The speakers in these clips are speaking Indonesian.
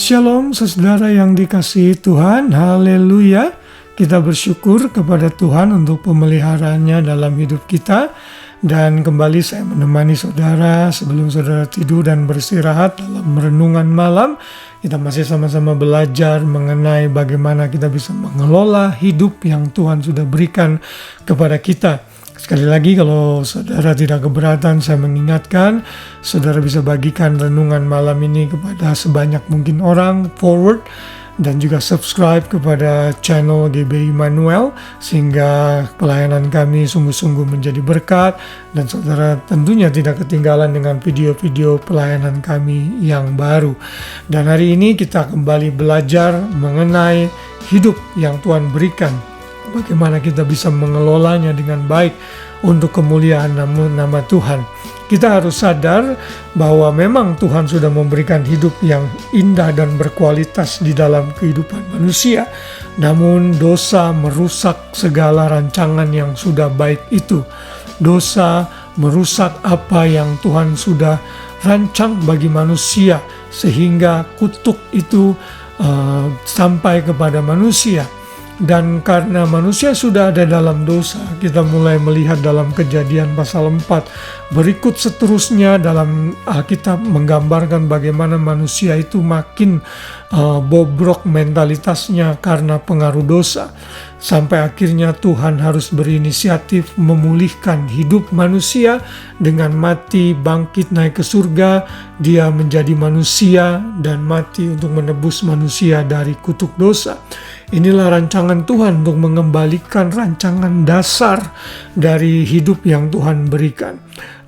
Shalom saudara yang dikasihi Tuhan, haleluya. Kita bersyukur kepada Tuhan untuk pemeliharaannya dalam hidup kita. Dan kembali saya menemani saudara sebelum saudara tidur dan beristirahat dalam renungan malam. Kita masih sama-sama belajar mengenai bagaimana kita bisa mengelola hidup yang Tuhan sudah berikan kepada kita. Sekali lagi kalau saudara tidak keberatan, saya mengingatkan saudara bisa bagikan renungan malam ini kepada sebanyak mungkin orang, forward, dan juga subscribe kepada channel GB Immanuel sehingga pelayanan kami sungguh-sungguh menjadi berkat dan saudara tentunya tidak ketinggalan dengan video-video pelayanan kami yang baru. Dan hari ini kita kembali belajar mengenai hidup yang Tuhan berikan. Bagaimana kita bisa mengelolanya dengan baik untuk kemuliaan nama Tuhan. Kita harus sadar bahwa memang Tuhan sudah memberikan hidup yang indah dan berkualitas di dalam kehidupan manusia. Namun dosa merusak segala rancangan yang sudah baik itu. Dosa merusak apa yang Tuhan sudah rancang bagi manusia sehingga kutuk itu sampai kepada manusia. Dan karena manusia sudah ada dalam dosa, kita mulai melihat dalam Kejadian pasal 4. Berikut seterusnya dalam Alkitab menggambarkan bagaimana manusia itu makin bobrok mentalitasnya karena pengaruh dosa. Sampai akhirnya Tuhan harus berinisiatif memulihkan hidup manusia dengan mati, bangkit, naik ke surga. Dia menjadi manusia dan mati untuk menebus manusia dari kutuk dosa. Inilah rancangan Tuhan untuk mengembalikan rancangan dasar dari hidup yang Tuhan berikan.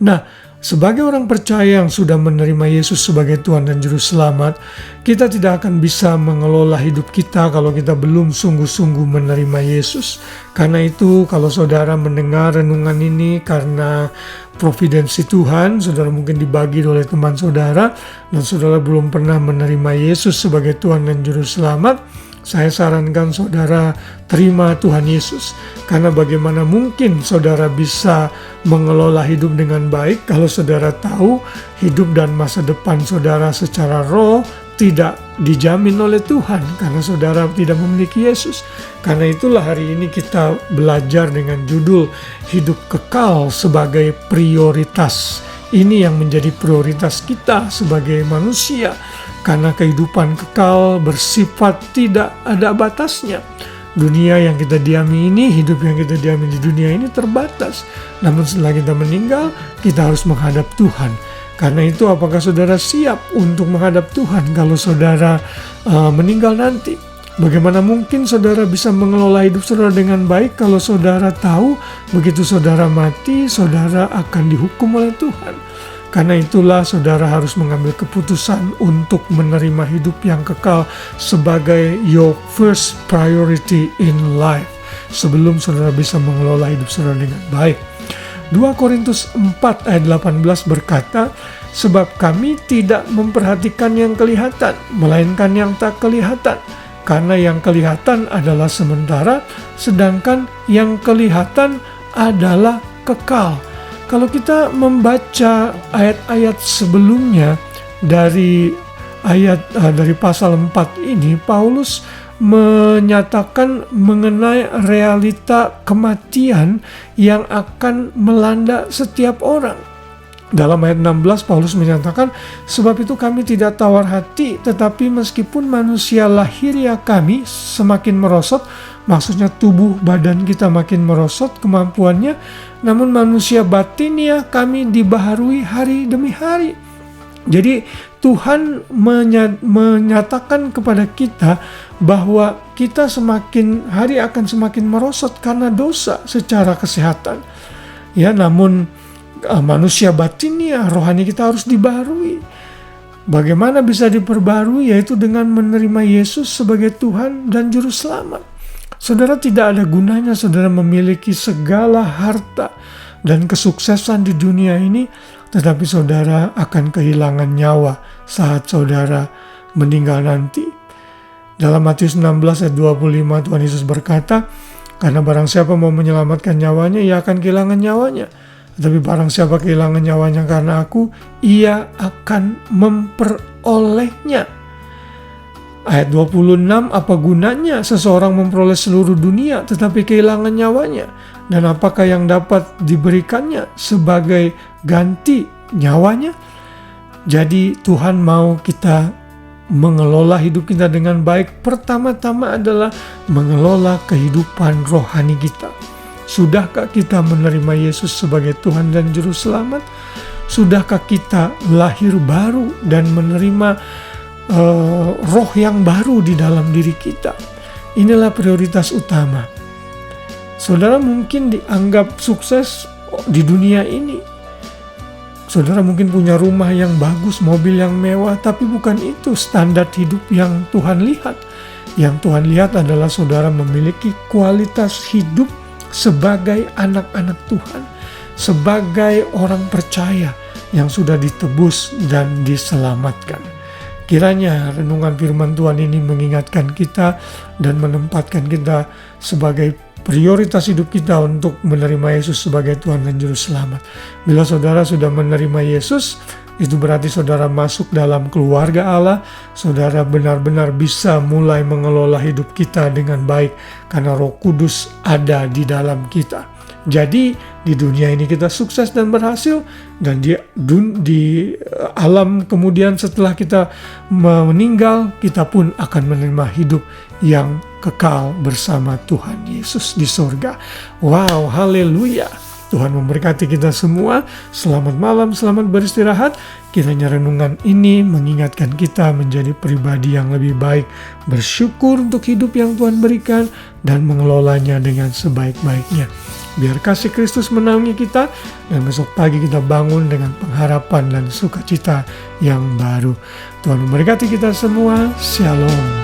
Nah, sebagai orang percaya yang sudah menerima Yesus sebagai Tuhan dan Juru Selamat, kita tidak akan bisa mengelola hidup kita kalau kita belum sungguh-sungguh menerima Yesus. Karena itu, kalau saudara mendengar renungan ini karena providensi Tuhan, saudara mungkin dibagi oleh teman saudara, dan saudara belum pernah menerima Yesus sebagai Tuhan dan Juru Selamat, saya sarankan saudara terima Tuhan Yesus. Karena bagaimana mungkin saudara bisa mengelola hidup dengan baik kalau saudara tahu hidup dan masa depan saudara secara roh tidak dijamin oleh Tuhan karena saudara tidak memiliki Yesus. Karena itulah hari ini kita belajar dengan judul hidup kekal sebagai prioritas. Ini yang menjadi prioritas kita sebagai manusia. Karena kehidupan kekal bersifat tidak ada batasnya. Dunia yang kita diami ini, hidup yang kita diami di dunia ini terbatas. Namun setelah kita meninggal, kita harus menghadap Tuhan. Karena itu apakah saudara siap untuk menghadap Tuhan kalau saudara meninggal nanti? Bagaimana mungkin saudara bisa mengelola hidup saudara dengan baik kalau saudara tahu begitu saudara mati, saudara akan dihukum oleh Tuhan? Karena itulah saudara harus mengambil keputusan untuk menerima hidup yang kekal sebagai your first priority in life. Sebelum saudara bisa mengelola hidup saudara dengan baik. 2 Korintus 4 ayat 18 berkata, sebab kami tidak memperhatikan yang kelihatan, melainkan yang tak kelihatan. Karena yang kelihatan adalah sementara, sedangkan yang kelihatan adalah kekal. Kalau kita membaca ayat-ayat sebelumnya dari pasal 4 ini, Paulus menyatakan mengenai realita kematian yang akan melanda setiap orang. Dalam ayat 16 Paulus menyatakan, sebab itu kami tidak tawar hati, tetapi meskipun manusia lahiriah kami semakin merosot, maksudnya tubuh badan kita makin merosot kemampuannya, namun manusia batiniah kami dibaharui hari demi hari. Jadi Tuhan menyatakan kepada kita bahwa kita semakin hari akan semakin merosot karena dosa secara kesehatan. Ya, namun manusia batiniah, rohani kita harus dibaharui. Bagaimana bisa diperbarui? Yaitu dengan menerima Yesus sebagai Tuhan dan Juru Selamat. Saudara, tidak ada gunanya saudara memiliki segala harta dan kesuksesan di dunia ini, tetapi saudara akan kehilangan nyawa saat saudara meninggal nanti. Dalam Matius 16 ayat 25 Tuhan Yesus berkata, karena barang siapa mau menyelamatkan nyawanya, ia akan kehilangan nyawanya. Tetapi barang siapa kehilangan nyawanya karena aku, ia akan memperolehnya. Ayat 26, apa gunanya seseorang memperoleh seluruh dunia tetapi kehilangan nyawanya? Dan apakah yang dapat diberikannya sebagai ganti nyawanya? Jadi Tuhan mau kita mengelola hidup kita dengan baik. Pertama-tama adalah mengelola kehidupan rohani kita. Sudahkah kita menerima Yesus sebagai Tuhan dan Juru Selamat? Sudahkah kita lahir baru dan menerima roh yang baru di dalam diri kita? Inilah prioritas utama. Saudara mungkin dianggap sukses di dunia ini. Saudara mungkin punya rumah yang bagus, mobil yang mewah, tapi bukan itu standar hidup yang Tuhan lihat. Yang Tuhan lihat adalah saudara memiliki kualitas hidup sebagai anak-anak Tuhan, sebagai orang percaya yang sudah ditebus dan diselamatkan. Kiranya renungan firman Tuhan ini mengingatkan kita dan menempatkan kita sebagai prioritas hidup kita untuk menerima Yesus sebagai Tuhan dan Juru Selamat. Bila saudara sudah menerima Yesus, itu berarti saudara masuk dalam keluarga Allah. Saudara benar-benar bisa mulai mengelola hidup kita dengan baik karena Roh Kudus ada di dalam kita. Jadi di dunia ini kita sukses dan berhasil, dan di alam kemudian setelah kita meninggal, kita pun akan menerima hidup yang kekal bersama Tuhan Yesus di sorga. Wow, haleluya. Tuhan memberkati kita semua. Selamat malam, selamat beristirahat. Kiranya renungan ini mengingatkan kita menjadi pribadi yang lebih baik, bersyukur untuk hidup yang Tuhan berikan, dan mengelolanya dengan sebaik-baiknya. Biar kasih Kristus menaungi kita, dan besok pagi kita bangun dengan pengharapan dan sukacita yang baru. Tuhan memberkati kita semua. Shalom.